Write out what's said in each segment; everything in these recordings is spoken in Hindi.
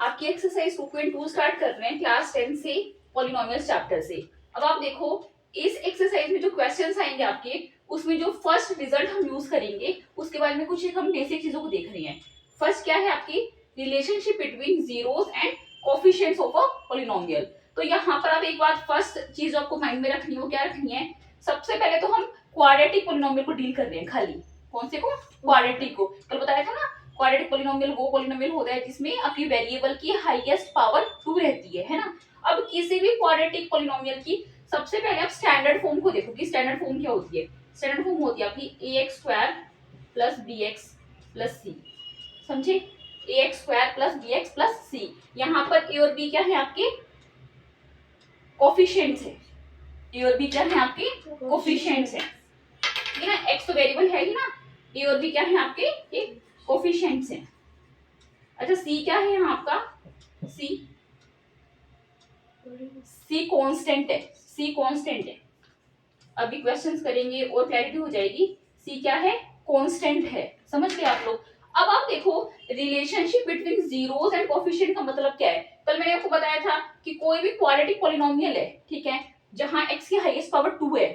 आपकी एक्सरसाइज 2.2 स्टार्ट कर रहे हैं क्लास 10 से पॉलिनोमियल्स चैप्टर से। अब आप देखो इस एक्सरसाइज में जो क्वेश्चंस आएंगे आपके, उसमें जो फर्स्ट रिजल्ट हम यूज करेंगे उसके बारे में कुछ एक हम बेसिक चीजों को देख रहे हैं। फर्स्ट क्या है आपकी relationship between zeros and coefficients of a polynomial. तो यहाँ पर आप एक बात फर्स्ट चीज आपको माइंड में रखनी हो, क्या रखनी है? सबसे पहले तो हम क्वाड्रेटिक पॉलिनोमियल को डील कर रहे हैं। खाली कौन से को? क्वाड्रेटिक को। कल बताया था ना, क्वाड्रेटिक पॉलिनोमियल वो पॉलिनोमियल होता है जिसमें आपकी वेरिएबल की हाईएस्ट पावर 2 रहती है ना। अब किसी भी क्वाड्रेटिक पॉलिनोमियल की सबसे पहले आप स्टैंडर्ड फॉर्म को देखो कि स्टैंडर्ड फॉर्म क्या होती है। स्टैंडर्ड फॉर्म होती है आपकी ax² plus bx plus c। समझे? ax² plus bx plus c। यहाँ पर a और b क्या है? आपके कोफिशिएंट्स है। a और b क्या है? आपके कोफिशिएंट्स है। ठीक है ना, x तो वेरिएबल है ही ना, a और b क्या है? आपके ये कोफिशिएंट्स हैं। अच्छा c क्या है यहाँ आपका? c कांस्टेंट है। c कांस्टेंट है। अभी क्वेश्चंस करेंगे और क्लैरिटी हो जाएगी। c क्या है? कांस्टेंट है। समझ गए आप लोग? अब आप देखो relationship between zeros and coefficient का मतलब क्या है। कल मैंने आपको बताया था कि कोई भी क्वाड्रेटिक पॉलिनोमियल है, ठीक है, जहां x की हाईएस्ट पावर 2 है,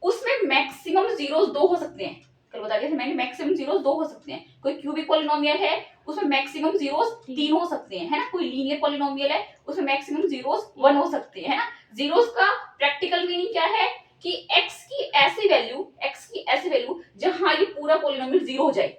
उसमें मैक्सिमम जीरोस 2 हो सकते हैं। कल बता दिया था मैंने, मैक्सिमम जीरोस 2 हो सकते हैं। कोई क्यूबिक पॉलिनोमियल है उसमें मैक्सिमम जीरोस 3 हो सकते हैं, है ना। कोई लीनियर पॉलिनोमियल है उसमें मैक्सिमम जीरोस 1 हो सकते हैं, है ना। जीरोस का प्रैक्टिकल मीनिंग क्या है कि x की ऐसी वैल्यू जहां ये पूरा पॉलिनोमियल जीरो हो जाए।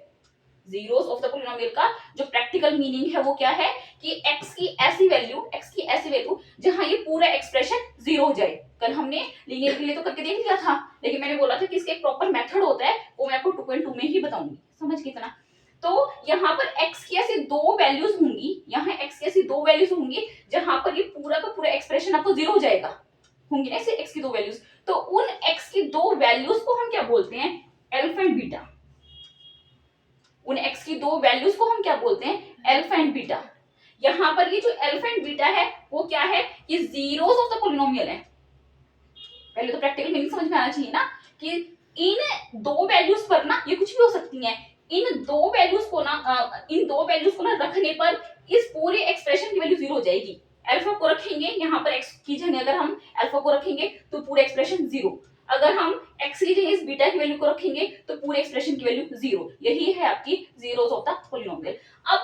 जीरोस ऑफ द पॉलिनोमियल का जो प्रैक्टिकल मीनिंग है वो क्या है कि x की ऐसी वैल्यू जहां ये पूरा एक्सप्रेशन जीरो हो जाए। कल हमने लीनियर के लिए तो करके देख लिया था, लेकिन मैंने बोला था कि इसका एक प्रॉपर मेथड होता है, वो मैं आपको 2.2 में ही बताऊंगी। समझ कितना? तो यहाँ पर x की ऐसी दो वैल्यूज होंगी, यहाँ x की ऐसी दो वैल्यूज होंगी जहां पर ये पूरा का पूरा एक्सप्रेशन आपको जीरो हो जाएगा। होंगी ना ऐसे x की दो वैल्यूज, तो उन x की दो वैल्यूज को हम क्या बोलते हैं? Alpha and beta. उन x की दो वैल्यूज को हम क्या बोलते हैं? Alpha and beta. यहाँ पर ये जो अल्फा एंड बीटा है वो क्या है? ये जीरोस ऑफ द पॉलिनोमियल है। पहले तो प्रैक्टिकल मीनिंग समझ में आना चाहिए ना कि इन दो वैल्यूज पर ना ये कुछ भी हो सकती हैं। इन दो वैल्यूज को ना रखने पर इस पूरे एक्सप्रेशन की वैल्यू जीरो हो जाएगी। अल्फा को रखेंगे यहाँ पर x की जगह, अगर हम अल्फा को रखेंगे तो पूरा एक्सप्रेशन जीरो। अगर हम x की जगह इस बीटा की वैल्यू को रखेंगे तो पूरे एक्सप्रेशन की वैल्यू जीरो। यही है आपकी जीरोस ऑफ द पॉलिनोमियल। अब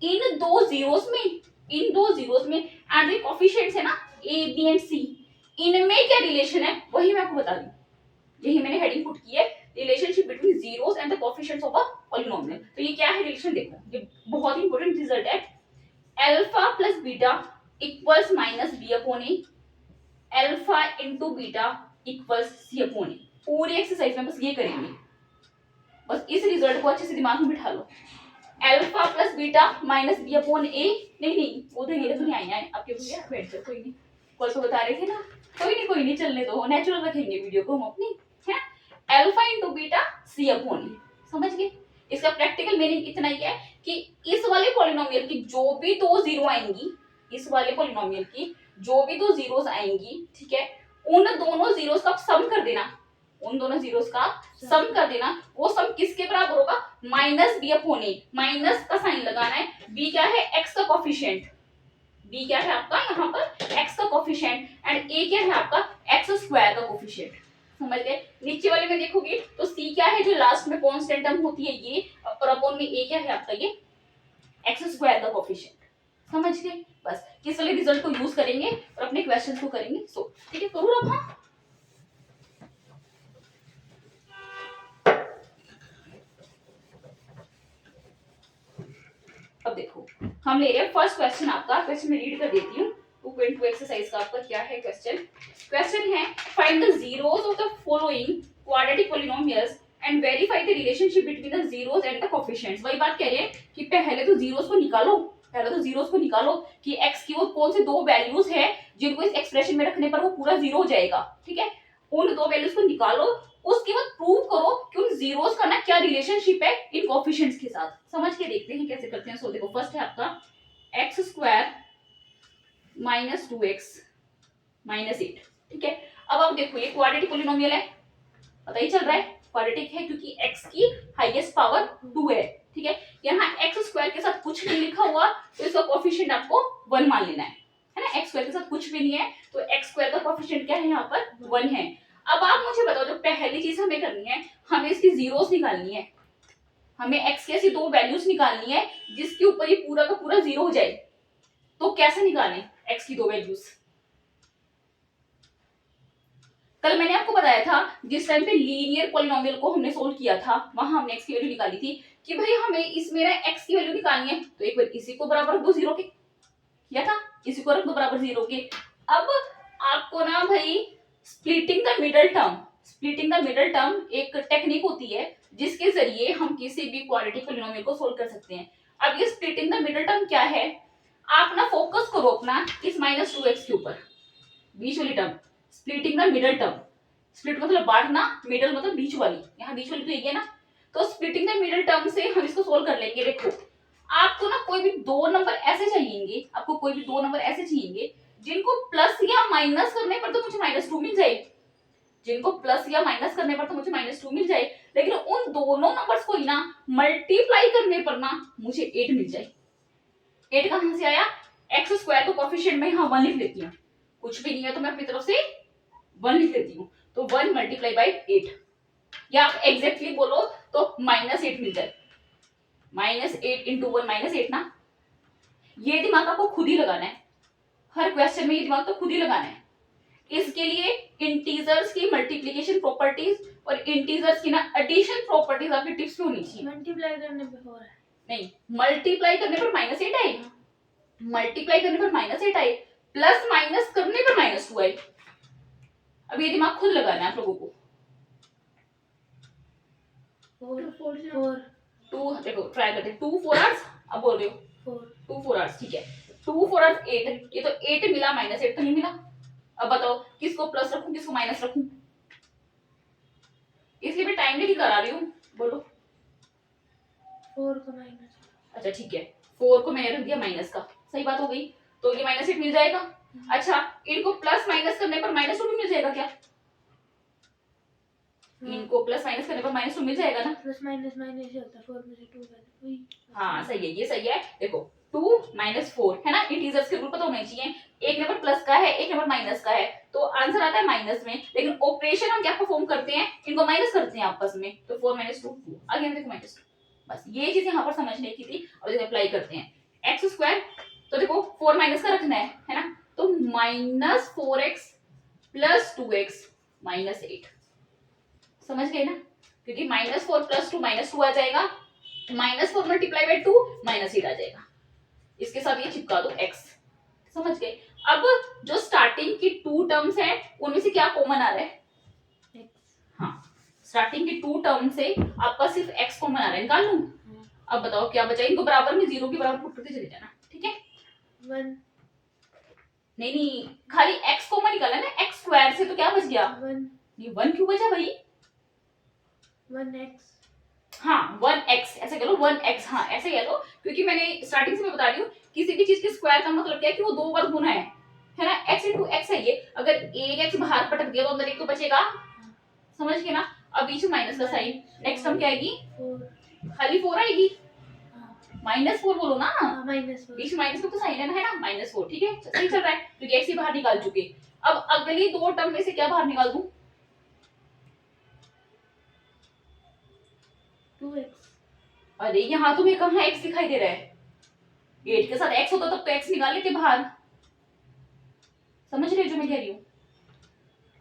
इन दो जीरोस में एंड द कोफिशिएंट्स है ना a b एंड c, इनमें क्या रिलेशन है वही मैं आपको बता दूं। यही मैंने हेडिंग पुट की है, relationship between zeros and the coefficients of a polynomial. तो ये क्या है रिलेशन? देखो ये बहुत इंपॉर्टेंट रिजल्ट है। Alpha plus beta equals minus b upon a, alpha into beta equals c upon a. पूरी एक्सरसाइज में बस ये करेंगे, बस इस रिजल्ट को अच्छे से दिमाग में बिठा लो। Alpha plus beta minus b upon a, नहीं वो तो नहीं आए आपके भैया, बैठ जाओ, कोई नहीं। कल तो बता रहे थे ना, कोई नहीं चलने दो, नेचुरल रखेंगे वीडियो को हम अपनी, है। अल्फा इनटू बीटा सी अपॉन ए, समझ गए? इसका प्रैक्टिकल मीनिंग इतना ही है कि इस वाले पॉलिनोमियल की जो भी दो जीरो आएंगी, इस वाले पॉलिनोमियल की जो भी दो जीरोस आएंगी, ठीक है, उन दोनों जीरोस का सम कर देना, उन दोनों जीरोस का सम कर देना। वो सम किसके बराबर होगा? माइनस बी अपॉन ए। माइनस का साइन लगाना है। बी क्या है? एक्स का कोफिशिएंट। बी क्या है आपका यहाँ पर? एक्स का कोफिशिएंट। एंड ए क्या है आपका? एक्स स्क्वायर का कोफिशिएंट। समझ गए? नीचे वाले में देखोगे तो सी क्या है जो लास्ट में कांस्टेंट टर्म होती है ये, और अपॉन में ए क्या है आपका? ये एक्स स्क्वायर का कोफिशिएंट। समझ गए? बस किस वाले रिजल्ट को यूज करेंगे और अपने क्वेश्चंस को करेंगे। सो ठीक है, करूँ अब? हाँ, अब देखो हम ले रहे हैं फर्स्ट क्वेश्चन आपका। क्वेश्चन मैं रीड कर देती हूँ। 2.2 एक्सरसाइज का आपका क्या है क्वेश्चन है find the zeros of the following quadratic polynomials and verify the relationship between the zeros and the coefficients. वही बात कह रहे हैं कि पहले तो जीरोस को निकालो कि x की वो कौन से दो वैल्यूज है जिनको इस एक्सप्रेशन में रखने पर वो पूरा जीरो हो जाएगा। ठीक है, उन दो वैल्यूज को निकालो, उसके बाद प्रूव करो कि उन जीरोस का ना क्या रिलेशनशिप है इन कोफिशिएंट्स के साथ। समझ के देखते हैं कैसे करते हैं। सो देखो फर्स्ट है आपका x square minus 2x minus 8। ठीक है, अब आप देखो ये क्वाड्रेटिक पॉलिनोमियल है, पता ही चल रहा है क्वाड्रेटिक है क्योंकि x की हाईएस्ट पावर 2 है। ठीक है। यहाँ एक्स स्क्वायर के साथ कुछ नहीं लिखा हुआ तो इसका कोफिशिएंट आपको 1 मान लेना है ना। एक्स स्क्वायर के साथ कुछ भी नहीं है तो एक्स स्क्वायर का कोफिशिएंट क्या है यहाँ पर 1 है। अब आप मुझे बताओ, जो पहली चीज हमें करनी है, हमें इसकी जीरोस निकालनी है। हमें एक्स की ऐसी दो वैल्यूज निकालनी है जिसके ऊपर ये पूरा का पूरा जीरो हो जाए। तो कैसे निकालें एक्स की दो वैल्यूज? कल मैंने आपको बताया था जिस टाइम पे लीनियर पॉलिनोमियल को हमने सोल्व किया था, वहां हमने एक्स की वैल्यू निकाली थी कि भाई हमें इसमें ना एक्स की वैल्यू निकालनी है, तो एक बार इसी को बराबर रख दो जीरो के, किया था, इसी को रख दो बराबर जीरो के। अब आपको ना भाई splitting the middle term, splitting the middle term एक टेक्निक होती है जिसके जरिए हम किसी भी क्वाड्रेटिक पॉलिनोमियल को सोल्व कर सकते हैं। अब ये स्प्लिटिंग द मिडल टर्म क्या है, आप ना फोकस करो अपना इस -2x के ऊपर, बीच वाली term, splitting the middle term. Split मतलब बांटना, मिडल मतलब बीच वाली, यहाँ बीच वाली तो एक है ना, तो स्प्लिटिंग द मिडल टर्म से हम इसको सोल्व कर लेंगे। देखो आपको ना कोई भी दो नंबर ऐसे चाहिएंगे, आपको कोई भी दो नंबर ऐसे चाहिएंगे जिनको प्लस या माइनस करने पर तो मुझे -2 मिल जाए, जिनको प्लस या माइनस करने पर तो मुझे -2 मिल जाए, लेकिन उन दोनों नंबर्स को ही ना मल्टीप्लाई करने पर ना मुझे 8 मिल जाए। 8 कहां से आया? एक्स स्क्वायर, तो कोफिशिएंट में यहाँ 1 लिख लेती हूँ, कुछ भी नहीं है तो मैं अपनी तरफ से 1 लिख लेती हूँ, तो 1 मल्टीप्लाई बाई 8, या आप एग्जैक्टली बोलो तो -8 मिल जाए। -8 इंटू 1 -8 ना। ये दिमाग आपको खुद ही लगाना है, हर क्वेश्चन में ये दिमाग तो खुद ही लगाना है। इसके लिए इंटीजर्स की मल्टीप्लिकेशन प्रॉपर्टीज और इंटीजर्स की ना एडिशन प्रॉपर्टीज आपकी टिप्स में होनी चाहिए। मल्टीप्लाई करने पे हो रहा है नहीं, मल्टीप्लाई करने पर -8 आए, मल्टीप्लाई करने पर -8 आए, प्लस माइनस करने पर -2 आए। अब ये दिमाग खुद लगाना है आप लोगों को। 2 देखो ट्राई करते हैं, 2 4 आवर्स, अब बोल रहे हो 2 4 आवर्स, ठीक है, 2 4 आवर्स 8, ये तो 8 मिला, -8 तो नहीं मिला। अब बताओ किसको प्लस रखूं किसको माइनस रखूं, इसलिए मैं टाइम नहीं करा रही हूँ, बोलो। 4 को माइनस, अच्छा ठीक है, 4 को मैंने रख दिया माइनस का, सही बात हो गई, तो ये -8 मिल जाएगा। अच्छा इनको प्लस माइनस करने पर -2 भी मिल जाएगा क्या? इनको प्लस माइनस करने पर -2 मिल जाएगा ना। प्लस माइनस माइनस ही होता है, 4 में से 2 गए, हाँ सही है, ये सही है। देखो 2 - 4 है ना, इंटीजर्स के रूल पता होने चाहिए, एक नंबर प्लस का है एक नंबर माइनस का है, तो आंसर आता है माइनस में, लेकिन ऑपरेशन हम क्या परफॉर्म करते हैं, इनको माइनस करते हैं आपस में, तो 4 - 2 2, अगेन देखो -2। बस ये चीज यहाँ पर समझने की थी, और इसे अप्लाई करते हैं। एक्स स्क्वायर, तो देखो 4 माइनस का रखना है ना, तो -4x + 2x -8, समझ गए ना, क्योंकि -4 + 2 -2 आ जाएगा, -4 मल्टीप्लाई बाई 2 -8 आ जाएगा, इसके साथ ये चिपका दो x, समझ गए। अब जो स्टार्टिंग की 2 टर्म्स हैं उनमें से क्या कॉमन आ रहा है? x, हाँ, स्टार्टिंग की 2 टर्म से आपका सिर्फ x कॉमन आ रहा है, निकाल लूं? अब बताओ क्या बचा, इनको बराबर में 0 के बराबर पुट करते चले जाना, ठीक है। 1 नहीं, खाली x कॉमन निकाला ना, x स्क्वायर से तो क्या बच गया? 1 ये 1 क्यों बचा भाई? 1x, हाँ 1x, ऐसे कह लो 1x, हाँ ऐसे कह लो, क्योंकि मैंने स्टार्टिंग से मैं बता रही हूँ किसी भी चीज के स्क्वायर का मतलब क्या है कि वो 2 बार गुना है ना, x × x है ये, अगर एक x बाहर पटक दिया तो अंदर एक तो बचेगा, समझ गए ना। अब बीच में माइनस का साइन, नेक्स्ट टर्म क्या आएगी? 4, खाली 4 आएगी, हाँ -4 बोलो ना, -4, बीच में माइनस का तो साइन है ना, -4, ठीक है, सही चल रहा है, क्योंकि x ही बाहर निकाल चुके। अब अगली 2 टर्म में से क्या बाहर निकाल दूं? 2x, अरे यहाँ तुम्हें कहाँ x दिखाई दे रहा है, 8 के साथ x होता तब तो x निकाल लेते बाहर, समझ रहे हो जो मैं कह रही हूँ।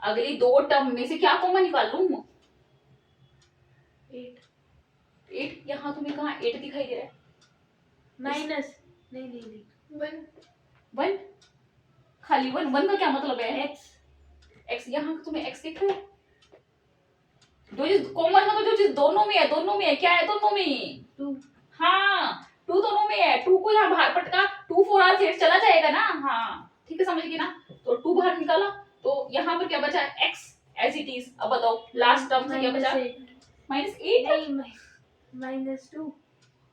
अगली 2 टर्म में से क्या कॉमन निकाल लूं? 8, यहाँ तुम्हें कहाँ 8 दिखाई दे रहा है? माइनस नहीं 1 खाली 1 का क्या मतलब है? x, यहाँ तुम्हें x दिख रहा है, जो चीज कॉमन मतलब जो चीज दोनों में है, क्या है दोनों में? 2, हाँ 2 दोनों में है, 2 को यहाँ बाहर पटका, 2 4 और 8 चला जाएगा ना, हाँ ठीक है, समझ गए ना, तो 2 बाहर निकाला, तो यहाँ पर क्या बचा? x as it is. अब बताओ लास्ट टर्म से क्या बचा? -8 नहीं -2,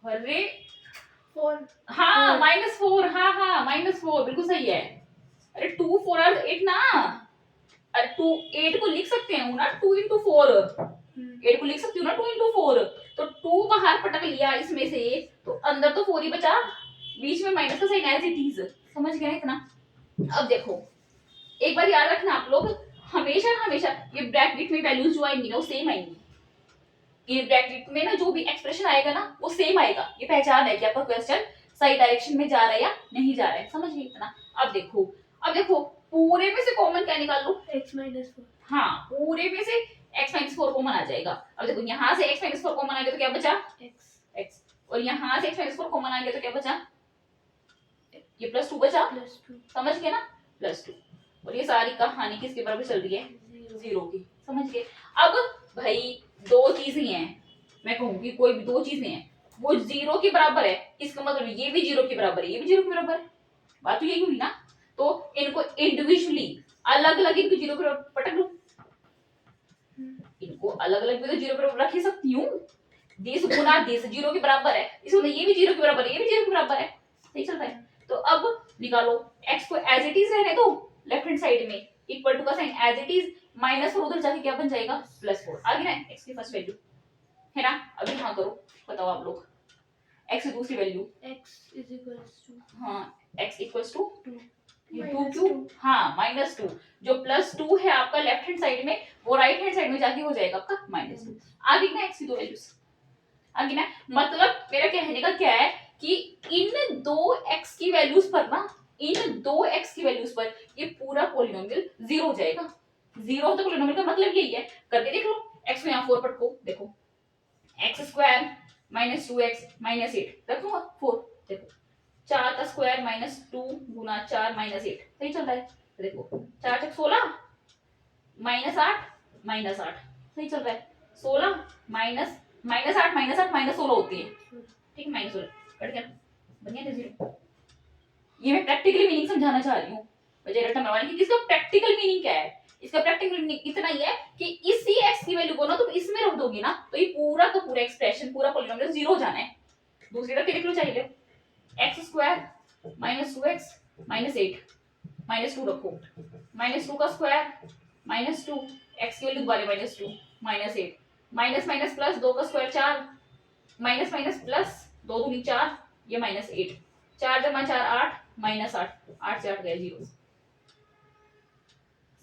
अरे 4, हाँ -4, हाँ -4 बिल्कुल सही है। अरे 2 4 और 8 ना, अरे 2 8 को लिख सकते हैं ना, 2 × 4, 8 को लिख सकती हूँ ना 2 इंटू 4, तो 2 बाहर पटक लिया इसमें से, तो अंदर तो 4 ही बचा, बीच में माइनस का साइन एज इट इज। समझ गए इतना? अब देखो एक बार याद रखना आप लोग, हमेशा हमेशा ये ब्रैकेट में वैल्यूज जो आएंगी ना वो सेम आएंगी, ये ब्रैकेट में ना जो भी एक्सप्रेशन आएगा ना वो सेम आएगा। ये पहचान है कि आपका क्वेश्चन सही डायरेक्शन में जा रहा है या नहीं जा रहा है। समझ गए इतना? अब देखो पूरे में से कॉमन क्या निकाल लो, x माइनस 4। हाँ पूरे में से x माइनस 4 कॉमन आ जाएगा। अब देखो यहाँ से x माइनस 4 कॉमन आएगा तो क्या बचा, x, और यहाँ से x माइनस 4 कॉमन आएगा तो क्या बचा, ये प्लस 2 बचा। +2 समझ गए ना, +2, और ये सारी कहानी किसके बराबर चल रही है, 0 की। समझ गए? अब भाई दो चीजें हैं, मैं कहूंगी कोई भी दो चीजें हैं वो 0 के बराबर है, इसका मतलब ये भी 0 के बराबर है, ये भी 0 के बराबर है, बात तो यही हुई ना। तो इनको इंडिविजुअली अलग अलग इनको 0 के बराबर पटक लो, इनको अलग अलग भी तो 0 के बराबर रख ही सकती हूँ। 10 गुना 10 0 के बराबर है, इसमें ये भी 0 के बराबर है, ये भी 0 के बराबर है, सही चल रहा है। तो अब निकालो x को एज इट इज रहने दो लेफ्ट हैंड साइड में, इक्वल टू का साइन एज इट इज, -4 उधर जाके क्या बन जाएगा, +4 आ गया ना x की फर्स्ट वैल्यू, है ना। अभी हाँ करो, बताओ आप लोग x की दूसरी वैल्यू, x इक्वल्स टू हाँ x इक्वल्स टू 2 2 क्यों, हाँ -2, जो +2 है आपका लेफ्ट हैंड साइड में वो राइट हैंड साइड में जाके हो जाएगा आपका -2। आ गई ना x की दो वैल्यूज, आ गई ना। मतलब मेरा कहने का क्या है कि इन दो x की वैल्यूज पर ना, इन दो x की वैल्यूज पर ये पूरा पॉलिनोमियल 0 हो जाएगा। 0 ऑफ द पॉलिनोमियल का मतलब यही है, करके देख लो। x को यहाँ 4 पटको, देखो x स्क्वायर -2x -8 रखूंगा 4, देखो 4 का स्क्वायर -2 गुना 4 -8, सही चल रहा है। देखो 4 6 16 -8 -8, सही चल रहा है। 16 -8 -8 -16 होती है, ठीक है, -16 कट गया, बन गया 0। ये मैं प्रैक्टिकली मीनिंग समझाना चाह रही हूँ, बजाय रट्टा मारने की। इसका प्रैक्टिकल मीनिंग क्या है, इसका प्रैक्टिकल मीनिंग इतना ही है कि इसी x की वैल्यू को ना तुम इसमें रख दोगी ना तो ये पूरा का पूरा एक्सप्रेशन, पूरा पॉलिनोमियल 0 हो जाना है। दूसरी तरफ लिख लो चाहिए, x स्क्वायर -2x -8 -2 रखो, -2 का स्क्वायर -2, x की वैल्यू दोबारा -2 -8, माइनस माइनस प्लस 2 का स्क्वायर 4, माइनस माइनस प्लस 2 दूनी 4, ये -8, 4 जमा 4 8 -8, 8 से 8 गया 0।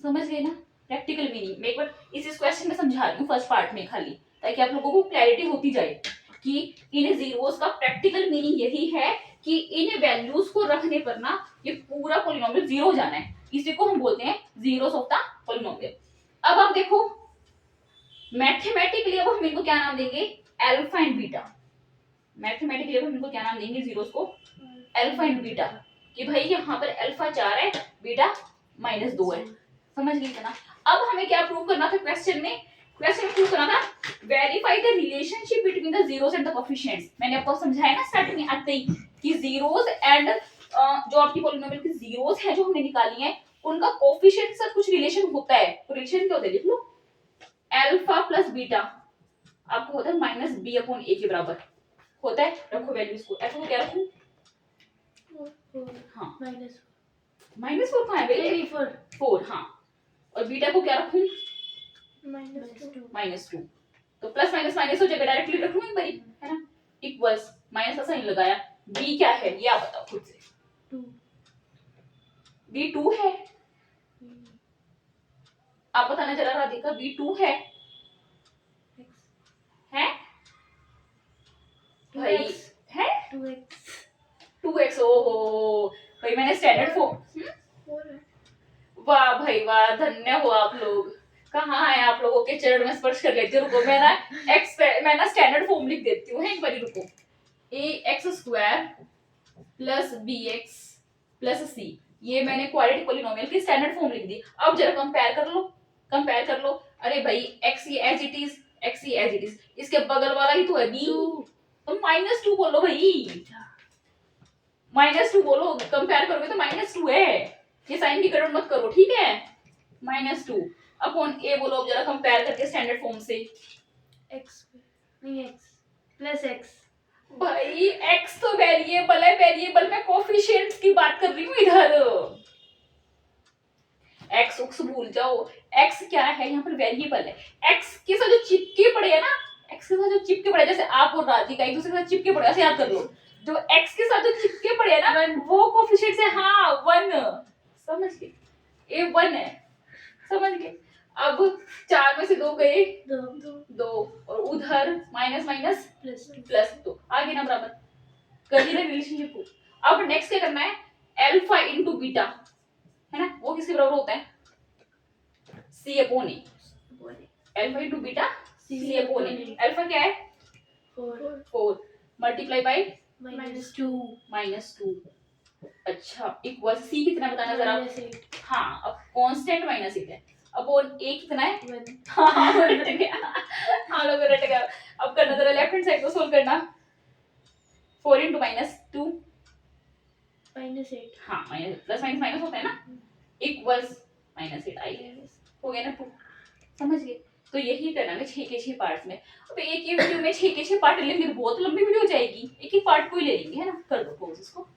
समझ गए ना प्रैक्टिकल मीनिंग। मैं एक बार इस क्वेश्चन में समझा रही हूँ फर्स्ट पार्ट में खाली, ताकि आप लोगों को क्लैरिटी होती जाए कि इन जीरोस का प्रैक्टिकल मीनिंग यही है कि इन वैल्यूज को रखने पर ना ये पूरा पॉलिनोमियल 0 हो जाना है। इसी को हम बोलते हैं जीरोस ऑफ द पॉलिनोमियल। अब आप देखो मैथमेटिकली अब हम इनको क्या नाम देंगे, अल्फा एंड बीटा। मैथमेटिकली अब हम इनको क्या नाम देंगे जीरोस को, अल्फा एंड बीटा, कि भाई यहाँ पर अल्फा 4 है, बीटा -2 है। समझ गए ना। अब हमें क्या प्रूव करना था क्वेश्चन में, क्वेश्चन में प्रूव करना था verify the relationship between the zeros and the coefficients. मैंने आपको समझाया ना स्टार्टिंग में आते ही कि जीरोस एंड जो आपकी पॉलिनोमियल की जीरोस है जो हमने निकाली है उनका कोएफिशिएंट के साथ कुछ रिलेशन होता है। तो रिलेशन क्या होता है लिख लो, अल्फा प्लस बीटा आपको होता है -b/a के बराबर होता है। रखो वैल्यूज को, ऐसा को क्या रखूं, हाँ -4 कहां है भाई, 4, हाँ, और बीटा को क्या रखूं -2, तो प्लस माइनस माइनस हो जाएगा, डायरेक्टली रख लूं एक बारी, है ना। इक्वल्स माइनस का साइन लगाया, b क्या है ये आप बताओ खुद से, 2 b 2 है, आप बताना जरा राधिका, b 2 है भाई, है 2x, ओहो भाई मैंने स्टैंडर्ड फॉर्म, वाह भाई वाह, धन्य हो आप लोग। कहाँ है आप लोगों के चरण में स्पर्श कर लेती हूँ। रुको मैं ना स्टैंडर्ड फॉर्म लिख देती हूँ एक बारी, रुको। ax² plus bx plus c, ये मैंने क्वाड्रेटिक पॉलिनोमियल की स्टैंडर्ड फॉर्म लिख दी। अब जरा कंपेयर कर लो। अरे भाई x एज इट इज, इसके बगल वाला ही तो है b, तो -2 बोलो भाई, -2 बोलो, कंपेयर करोगे तो -2 है, ये साइन की गड़बड़ मत करो, ठीक है। -2 अपॉन a बोलो अब जरा कंपेयर करके स्टैंडर्ड फॉर्म से, x प्लस x, भाई x तो वेरिएबल है, वेरिएबल में कोएफिशिएंट्स की बात कर रही हूँ इधर। एक्स उक्स भूल जाओ, एक्स क्या है यहाँ पर वेरिएबल है। एक्स के साथ जो चिपके पड़े है ना, एक्स के साथ जो चिपके पड़े, जैसे आप और राधिका एक दूसरे के साथ चिपके पड़े, ऐसे याद कर लो, जो एक्स के साथ जो चिपके पड़े है ना वो कोफिशिएंट्स है, हाँ 1, समझ गए, ये 1 है, समझ गए। अब 4 में से 2 गए, 2 और उधर माइनस माइनस प्लस 2 आगे ना बराबर कर दी ना रिलेशनशिप को। अब नेक्स्ट क्या करना है, अल्फा इनटू बीटा है ना, वो किसके बराबर होता है, c upon a, alpha into beta c upon a. Alpha क्या है 4 मल्टीप्लाई बाय -2 अच्छा इक्वल c कितना बताना जरा, हाँ अब कांस्टेंट -8 है, अपॉन a कितना है हाँ रट गया, हाँ लोग रट गया। अब करना जरा लेफ्ट हैंड साइड को सोल्व करना, 4 into -2 -8 हाँ प्लस माइनस माइनस होता है ना, इक्वल्स -8 आई हो गया ना, समझ गए। तो यही करना है 6 के 6 पार्ट्स में। अब एक ही वीडियो में 6 के 6 पार्ट लेंगे बहुत लंबी वीडियो हो जाएगी, एक ही पार्ट को ही ले लेंगे है ना, कर दो पोज इसको।